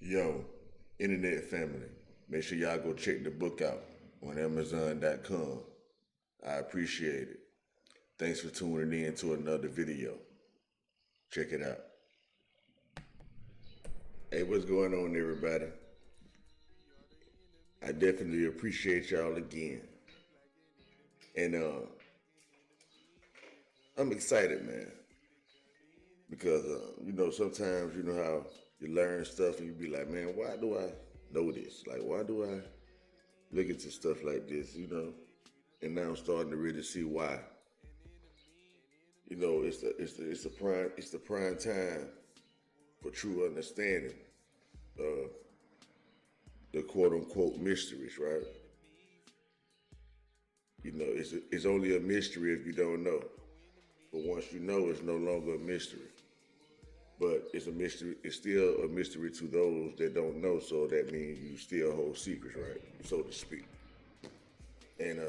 Yo, internet family, make sure y'all go check the book out on Amazon.com. I appreciate it. Thanks for tuning in to another video. Check it out. Hey, what's going on, everybody? I definitely appreciate y'all again. And I'm excited, man. Because, sometimes you know how you learn stuff and you be like, man, why do I know this? Like, why do I look into stuff like this, And now I'm starting to really see why. It's the prime time for true understanding of the quote unquote mysteries, right? It's only a mystery if you don't know. But once you know, it's no longer a mystery. But it's a mystery. It's still a mystery to those that don't know. So that means you still hold secrets, right, so to speak. And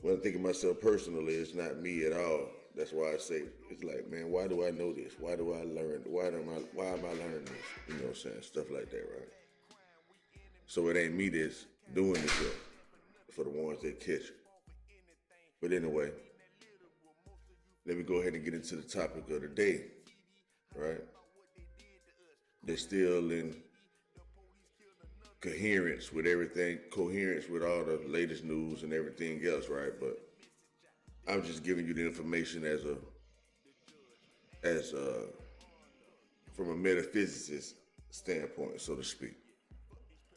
when I think of myself personally, it's not me at all. That's why I say it's like, man, why do I know this? Why do I learn? Why am I learning this? You know what I'm saying? Stuff like that, right? So it ain't me that's doing this yet for the ones that catch it. But anyway, let me go ahead and get into the topic of the day, right? They're still in coherence with everything, coherence with all the latest news and everything else, right? But I'm just giving you the information as from a metaphysicist standpoint, so to speak,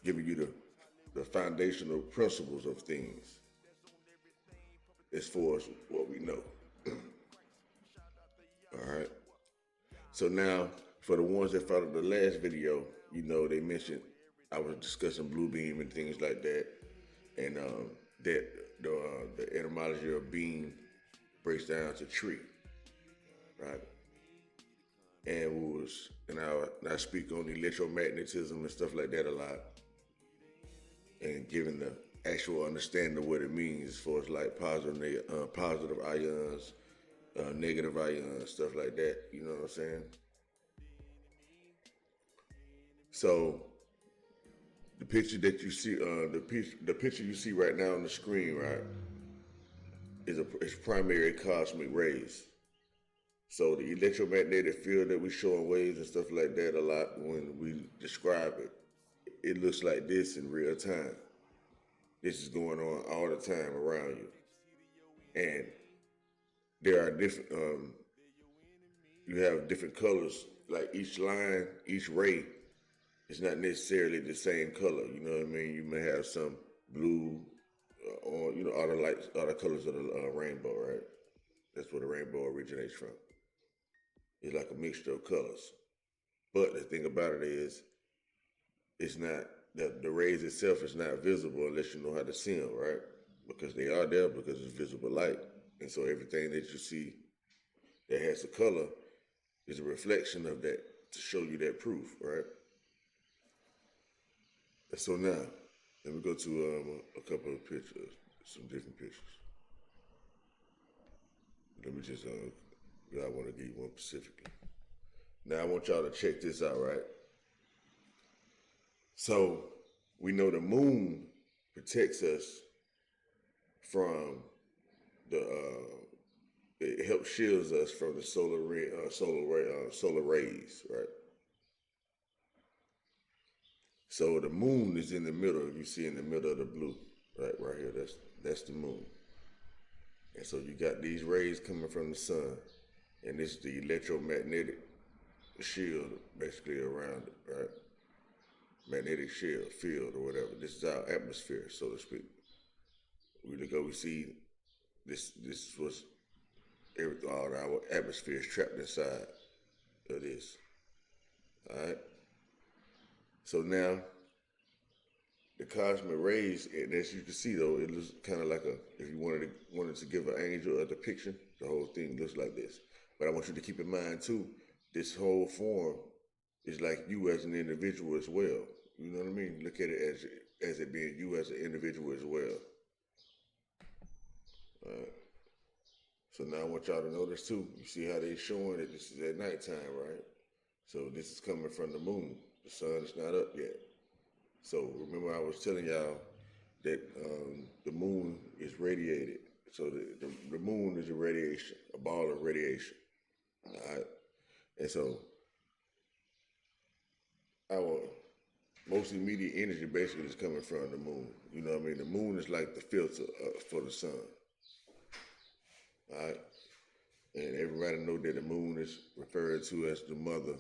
giving you the foundational principles of things as far as what we know. All right. So now, for the ones that followed the last video, they mentioned I was discussing blue beam and things like that, and that the etymology of beam breaks down to tree, right? And I speak on electromagnetism and stuff like that a lot, and giving the actual understanding of what it means as far as like positive ions, negative ions, stuff like that. You know what I'm saying? So the picture that you see, the picture you see right now on the screen, right, is primary cosmic rays. So the electromagnetic field that we show in waves and stuff like that a lot when we describe it, it looks like this in real time. This is going on all the time around you, and there are different. You have different colors. Like each line, each ray is not necessarily the same color. You know what I mean? You may have some blue, or all the lights, all the colors of the rainbow, right? That's where the rainbow originates from. It's like a mixture of colors. But the thing about it is, it's not the rays itself is not visible unless you know how to see them, right? Because they are there because it's visible light, and so everything that you see that has a color is a reflection of that to show you that proof, right? So now, let me go to a couple of pictures, some different pictures. Let me just, I want to give you one specifically. Now I want y'all to check this out, right? So we know the moon protects us from it helps shields us from the solar rays, right? So the moon is in the middle. You see in the middle of the blue, right here. That's the moon. And so you got these rays coming from the sun, and this is the electromagnetic shield basically around it, right? Magnetic shield, field, or whatever. This is our atmosphere, so to speak. We see this was all our atmosphere is trapped inside of this. All right. So now the cosmic rays, and as you can see though, it looks kind of like if you wanted to give an angel a depiction, the whole thing looks like this. But I want you to keep in mind too, this whole form is like you as an individual as well. You know what I mean? Look at it as it being you as an individual as well. So now I want y'all to notice too. You see how they're showing it. This is at nighttime, right? So this is coming from the moon. The sun is not up yet. So remember I was telling y'all that the moon is radiated. So the moon is a radiation, a ball of radiation. All right. And so our most immediate energy basically is coming from the moon. You know what I mean? The moon is like the filter for the sun. All right. And everybody know that the moon is referred to as the mother,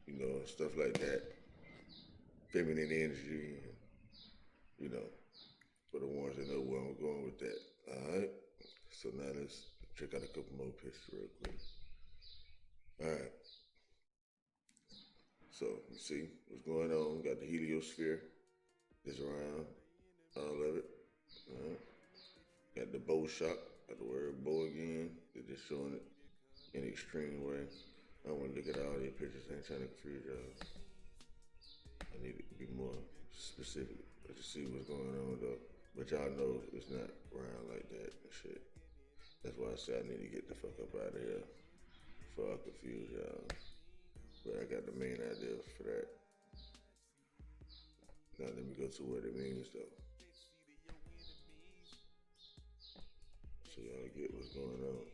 you know, stuff like that. Feminine energy, you know, for the ones that know where I'm going with that. All right. So now let's check out a couple more pictures real quick. All right. So you see what's going on. Got the heliosphere that's around, all of it. All right. Got the bow shot. Got the word bow again. They're just showing it in an extreme way. I don't want to look at all these pictures. I ain't trying to confuse y'all. I need to be more specific to see what's going on though. But y'all know it's not round like that and shit. That's why I say I need to get the fuck up out of here before I confuse y'all. But I got the main idea for that. Now let me go to what it means though. So y'all get what's going on.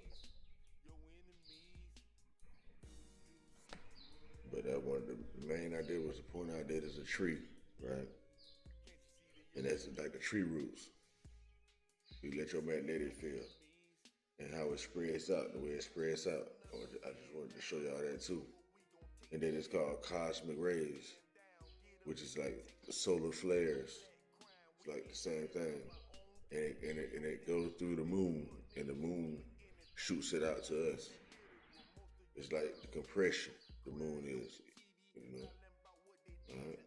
But that one, the main idea was to point out that there's a tree, right? And that's like the tree roots, the electromagnetic field, and how it spreads out, the way it spreads out. I just wanted to show y'all that too. And then it's called cosmic rays, which is like the solar flares. It's like the same thing. And it goes through the moon, and the moon shoots it out to us. It's like the compression the moon is, you know. All right.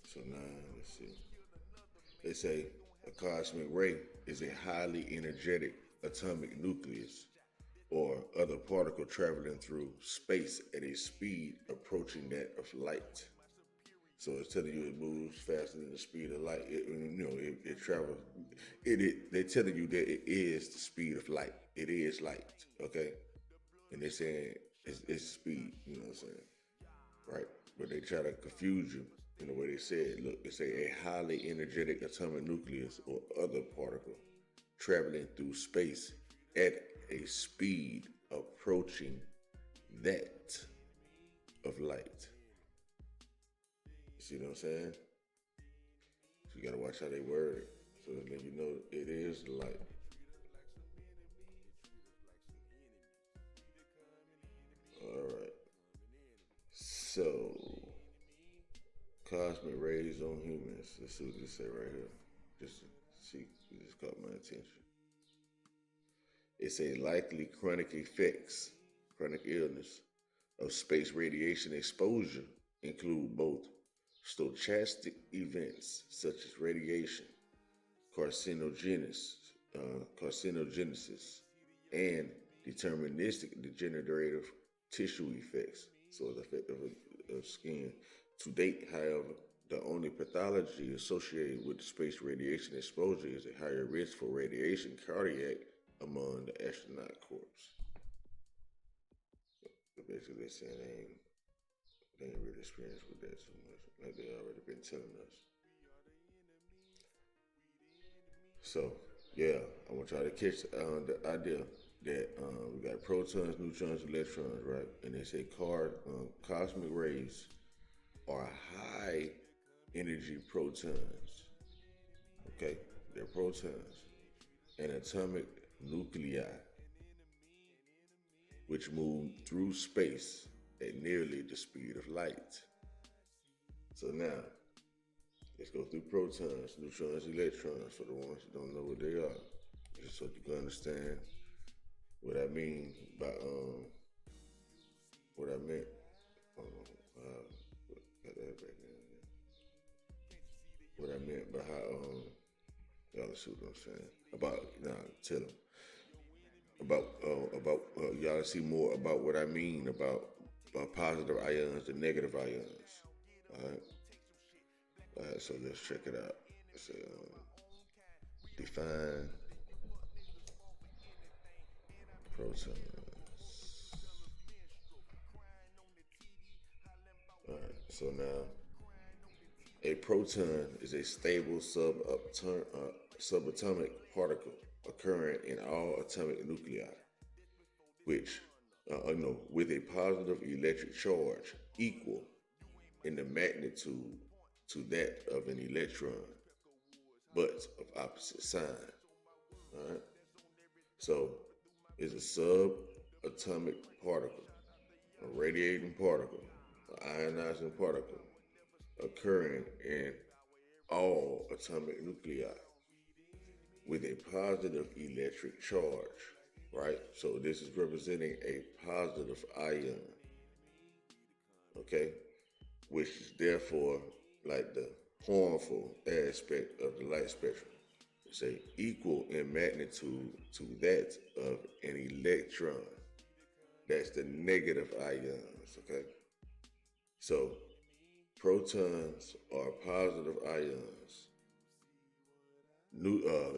So now let's see. They say a cosmic ray is a highly energetic atomic nucleus or other particle traveling through space at a speed approaching that of light. So it's telling you it moves faster than the speed of light. It travels. They're telling you that it is the speed of light. It is light, okay? And they're saying it's speed, you know what I'm saying? Right? But they try to confuse you in the way they said. Look, they say a highly energetic atomic nucleus or other particle traveling through space at a speed approaching that of light. You see what I'm saying? So you gotta watch how they word it. So they let you know it is light. Alright. So cosmic rays on humans. Let's see what this say right here. Just see, it just caught my attention. It's a likely chronic effects, chronic illness of space radiation exposure include both stochastic events such as radiation, carcinogenesis, and deterministic degenerative tissue effects. So the effect of skin. To date, however, the only pathology associated with space radiation exposure is a higher risk for radiation cardiac among the astronaut corps. So basically, they're saying they ain't really experienced with that too much, like they already been telling us. So, yeah, I want y'all to catch the idea that we got protons, neutrons, electrons, right? And they say cosmic rays are high energy protons. Okay, they're protons and atomic nuclei, which move through space at nearly the speed of light. So now, let's go through protons, neutrons, electrons for the ones who don't know what they are. Just so you can understand what I mean by what I meant. Got that back there. What I meant by how y'all see what I'm saying tell them about y'all see more about what I mean about positive ions and negative ions. All right, so let's check it out. So, define protons. So now, a proton is a stable subatomic particle occurring in all atomic nuclei, which, with a positive electric charge equal in the magnitude to that of an electron, but of opposite sign. All right. So, it's a subatomic particle, a radiating particle, an ionizing particle occurring in all atomic nuclei with a positive electric charge, right? So this is representing a positive ion, okay? Which is therefore like the harmful aspect of the light spectrum. It's a equal in magnitude to that of an electron. That's the negative ions, okay? So protons are positive ions.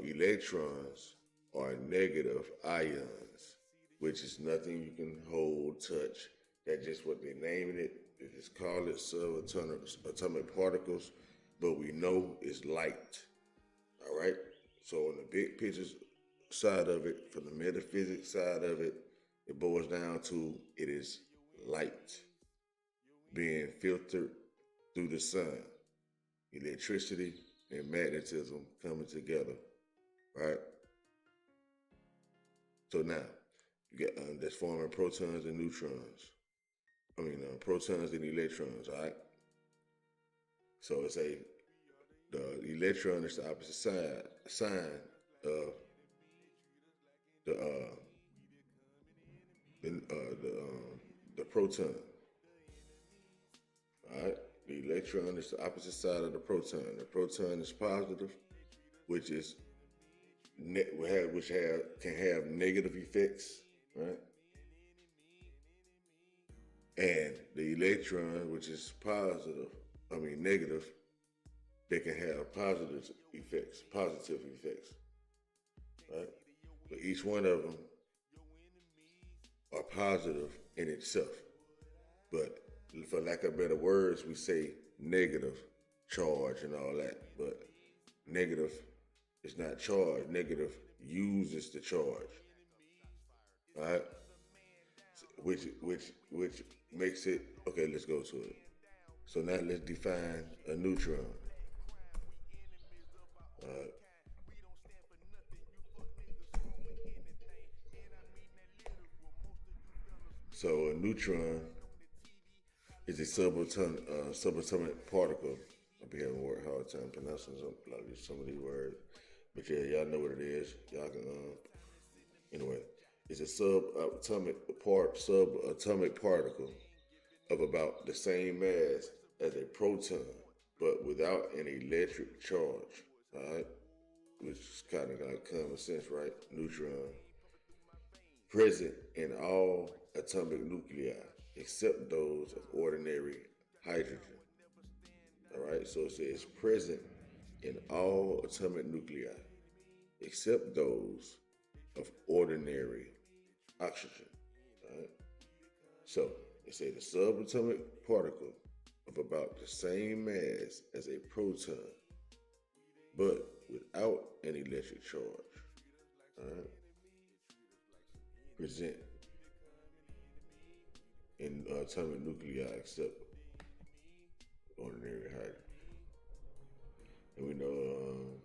Electrons are negative ions, which is nothing you can hold, touch. That's just what they're naming it. They just call it subatomic particles, but we know it's light. All right? So on the big picture side of it, from the metaphysics side of it, it boils down to it is light being filtered through the sun. Electricity and magnetism coming together, right? So now, you got that's forming protons and neutrons. Protons and electrons, all right? So it's the electron is the opposite sign of the proton, all right? The electron is the opposite side of the proton. The proton is positive, which can have negative effects, right? And the electron, which is negative, they can have positive effects, right? But each one of them are positive in itself. But for lack of better words, we say negative charge and all that. But negative is not charge. Negative uses the charge. All right? Which makes it, okay, let's go to it. So now let's define a neutron. All right. So a neutron is a subatomic particle. I'll be having a hard time pronouncing some of these words. But yeah, y'all know what it is. Y'all can, anyway. It's a subatomic particle of about the same mass as a proton, but without an electric charge, all right? Which is kind of like common sense, right? Neutron. Present in all atomic nuclei, except those of ordinary hydrogen. All right, so it says present in all atomic nuclei, except those of ordinary oxygen. All right? So it says a subatomic particle of about the same mass as a proton, but without an electric charge. All right? Present in atomic nuclei except ordinary hydrogen. And we know,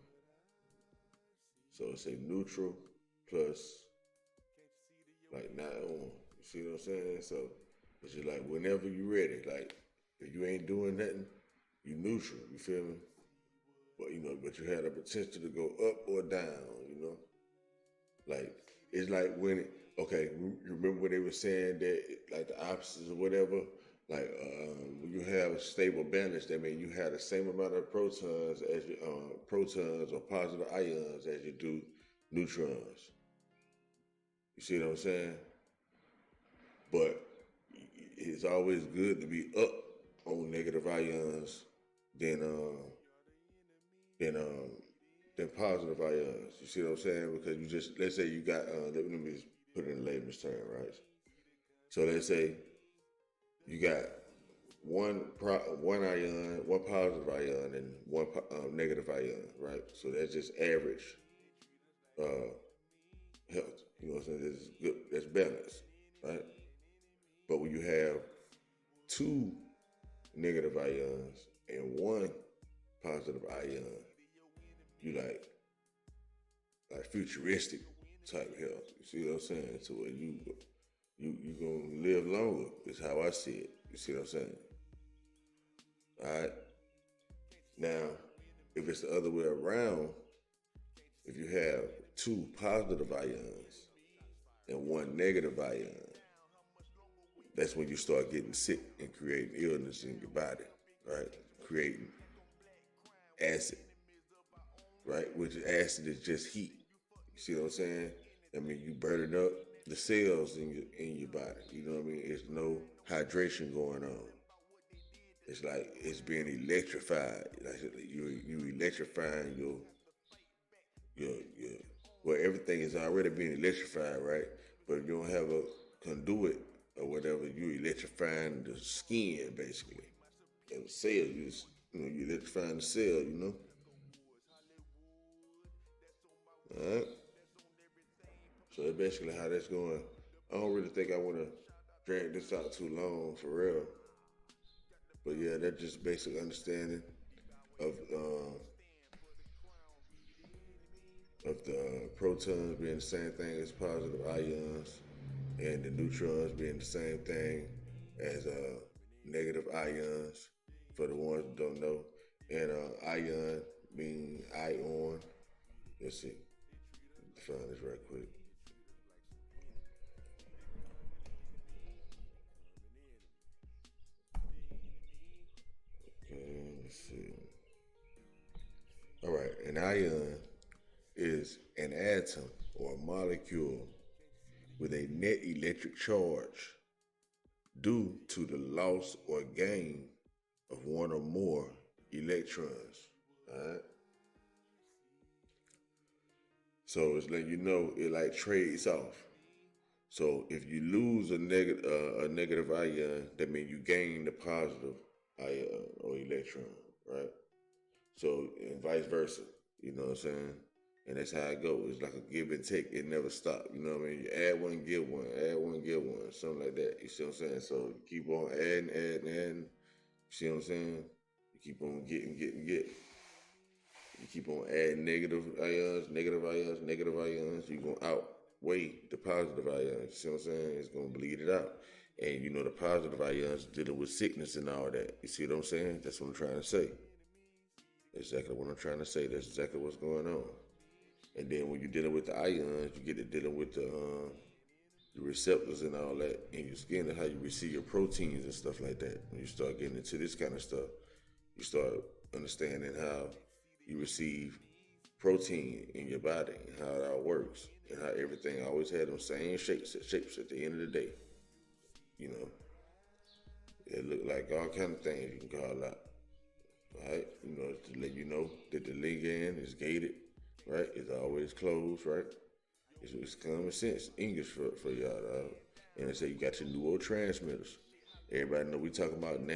so it's a neutral plus like not on. You see what I'm saying? So it's just like whenever you're ready, like if you ain't doing nothing, you neutral, you feel me? But you had the potential to go up or down, Like it's like when you remember when they were saying that like the opposites or whatever, like when you have a stable balance, that means you have the same amount of protons or positive ions as you do neutrons. You see what I'm saying? But it's always good to be up on negative ions than positive ions. You see what I'm saying? Because let's say you got, let me just put it in layman's term, right? So let's say you got one ion, one positive ion, and one negative ion, right? So that's just average uh, health. You know what I'm saying? That's good. That's balance, right? But when you have two negative ions and one positive ion, you like futuristic type health. You see what I'm saying? So where you gonna live longer. Is how I see it. You see what I'm saying? All right. Now, if it's the other way around, if you have two positive ions and one negative ion, that's when you start getting sick and creating illness in your body, right? Creating acid, right? Which acid is just heat. You see what I'm saying? I mean, you burning up the cells in your body. You know what I mean? There's no hydration going on. It's like it's being electrified. Like you electrifying your well, everything is already being electrified, right? But if you don't have a conduit or whatever, you electrifying the skin basically. And the cell, you electrifying the cell, All right. So that's basically how that's going. I don't really think I want to drag this out too long for real. But yeah, that's just basic understanding of of the protons being the same thing as positive ions, and the neutrons being the same thing as negative ions. For the ones that don't know, and ion being ion. Let's see. Find this right quick. Okay, let's see. All right, an ion is an atom or a molecule with a net electric charge due to the loss or gain of one or more electrons. All right. So it's letting you know it like trades off. So if you lose a negative ion, that means you gain the positive ion or electron, right? So and vice versa. You know what I'm saying? And that's how it goes. It's like a give and take. It never stops. You know what I mean? You add one, get one. Add one, get one. Something like that. You see what I'm saying? So you keep on adding. You see what I'm saying? You keep on getting. You keep on adding negative ions. You're going to outweigh the positive ions. You see what I'm saying? It's going to bleed it out. And you know the positive ions dealing with sickness and all that. You see what I'm saying? That's what I'm trying to say. Exactly what I'm trying to say. That's exactly what's going on. And then when you're dealing with the ions, you get to dealing with the receptors and all that in your skin and how you receive your proteins and stuff like that. When you start getting into this kind of stuff, you start understanding how you receive protein in your body and how it all works and how everything always had them same shapes at the end of the day. You know, it look like all kind of things you can call out. Right? You know, to let you know that the ligand is gated, right? It's always closed, right? It's common sense English for y'all, dog. And they say you got your neurotransmitters. Everybody know we talking about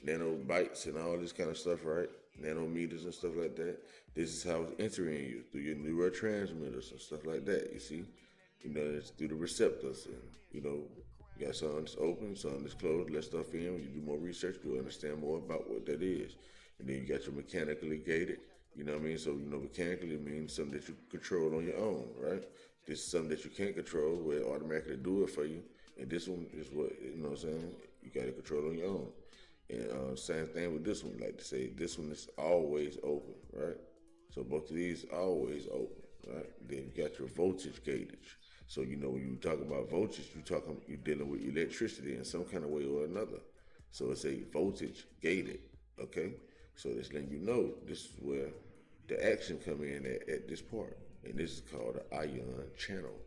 nanobytes and all this kind of stuff, right? Nanometers and stuff like that. This is how it's entering you through your neurotransmitters and stuff like that. You see, you know, it's through the receptors, and you know, you got something that's open, something that's closed. Let stuff in. When you do more research, you'll understand more about what that is. And then you got your mechanically gated. You know what I mean? So, you know, mechanically means something that you control on your own, right? This is something that you can't control, where it automatically do it for you. And this one is what, you know what I'm saying? You got to control on your own. And same thing with this one. Like to say, this one is always open, right? So both of these always open, right? Then you got your voltage gauge. So you know when you talk about voltage, you're dealing with electricity in some kind of way or another. So it's a voltage gated, okay? So it's letting you know this is where the action come in at this part, and this is called an ion channel,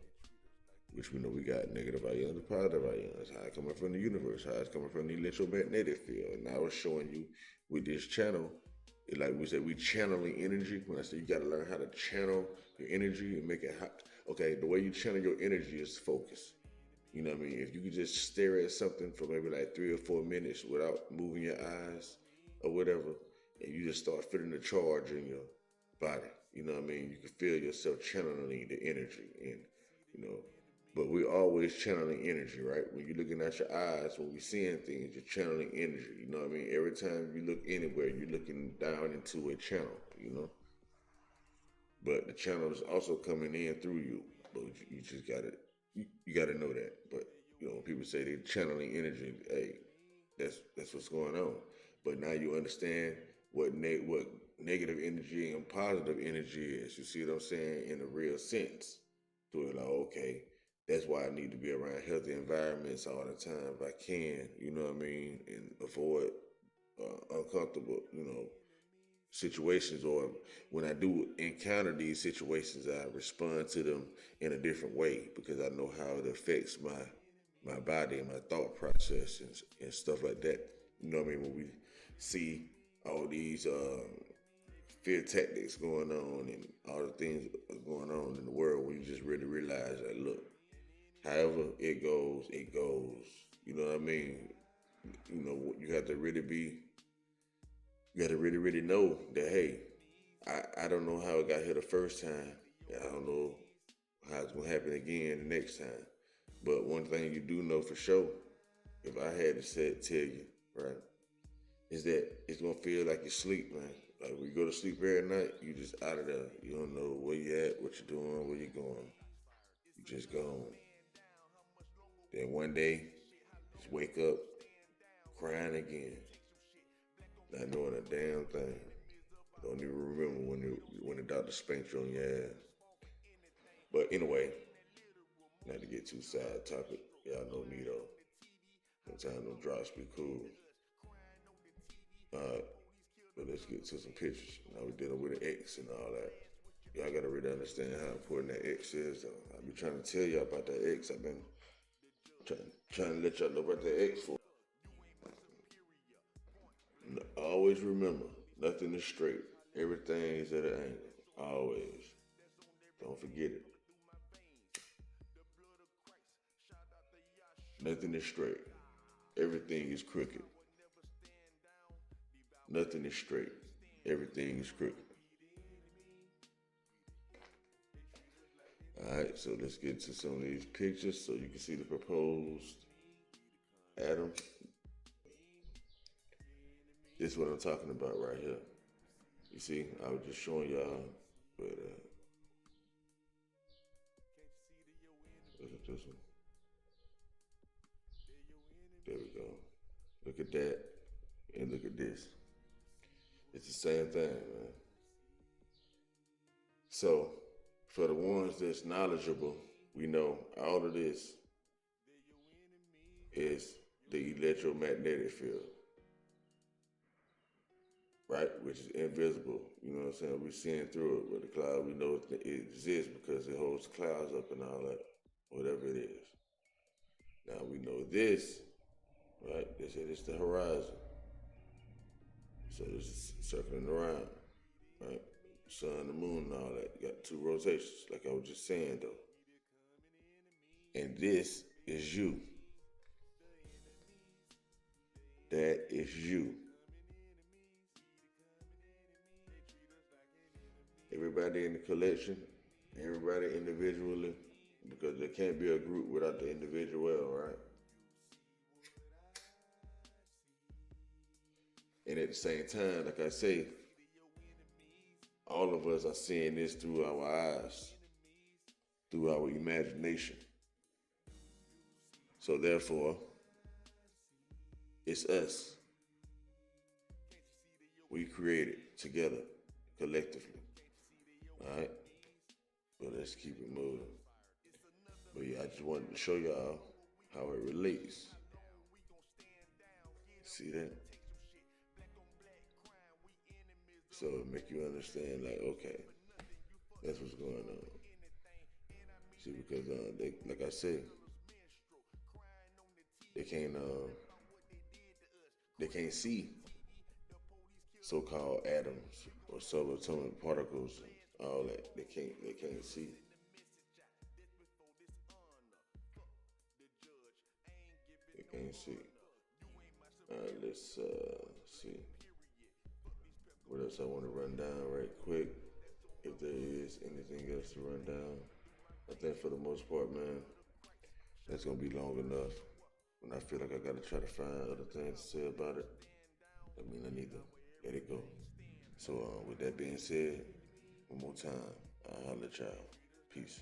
which we know we got negative ions and positive ions. How it coming from the universe, how it's coming from the electromagnetic field. And now it's showing you with this channel, it like we said, we channeling energy. When I say you got to learn how to channel your energy and make it hot. Okay, the way you channel your energy is focus. You know what I mean? If you could just stare at something for maybe like 3 or 4 minutes without moving your eyes or whatever, and you just start feeling the charge in your body. You know what I mean? You can feel yourself channeling the energy, and you know. But we're always channeling energy, right? When you're looking at your eyes, when we're seeing things, you're channeling energy. You know what I mean? Every time you look anywhere, you're looking down into a channel. You know. But the channel is also coming in through you. But you just gotta you gotta know that. But you know, when people say they're channeling energy, hey, that's what's going on. But now you understand what negative energy and positive energy is. You see what I'm saying in a real sense. So it's like, okay, that's why I need to be around healthy environments all the time if I can. You know what I mean, and avoid uncomfortable, situations, or when I do encounter these situations, I respond to them in a different way because I know how it affects my body and my thought process and stuff like that. You know what I mean? When we see all these fear tactics going on and all the things going on in the world, we just really realize that, look, however it goes, it goes. You know what I mean? You have to really really know that, hey, I don't know how it got here the first time. I don't know how it's going to happen again the next time. But one thing you do know for sure, if I had to tell you, right, is that it's going to feel like you sleep, man. Like when you go to sleep every night, you just out of there. You don't know where you at, what you're doing, where you're going. You just gone. Then one day, just wake up crying again, not knowing a damn thing. Don't even remember when the doctor spanked you on your ass. But anyway, not to get too side topic. Y'all know me though. Sometimes them drops be cool. Alright, but let's get to some pictures. Now we're dealing with an X and all that. Y'all gotta really understand how important that X is though. I be trying to tell y'all about that X. I've been trying to let y'all know about that X for. Always remember, nothing is straight. Everything is at an angle. Always. Don't forget it. Nothing is straight. Everything is crooked. Nothing is straight. Everything is crooked. Alright, so let's get to some of these pictures so you can see the proposed atom. This is what I'm talking about right here. You see, I was just showing y'all, but look at this one. There we go. Look at that, and look at this. It's the same thing, man. So, for the ones that's knowledgeable, we know all of this is the electromagnetic field, right? Which is invisible. You know what I'm saying? We're seeing through it with the cloud. We know it exists because it holds clouds up and all that, whatever it is. Now we know this, right? They said it's the horizon. So this is circling around, right? Sun, the moon, and all that. You got two rotations, like I was just saying, though. And this is you. That is you. Everybody in the collection, everybody individually, because there can't be a group without the individual, right? And at the same time, like I say, all of us are seeing this through our eyes, through our imagination. So therefore, it's us. We create it together, collectively. All right? But let's keep it moving. But yeah, I just wanted to show y'all how it relates. See that? So it make you understand, like, okay, that's what's going on. See, because they, like I said, they can't see so-called atoms or subatomic particles and all that. They can't see. can see. Let's see. What else I want to run down right quick? If there is anything else to run down. I think for the most part, man, that's going to be long enough. When I feel like I got to try to find other things to say about it, I need to let it go. So with that being said, one more time, I'll holler at y'all. Peace.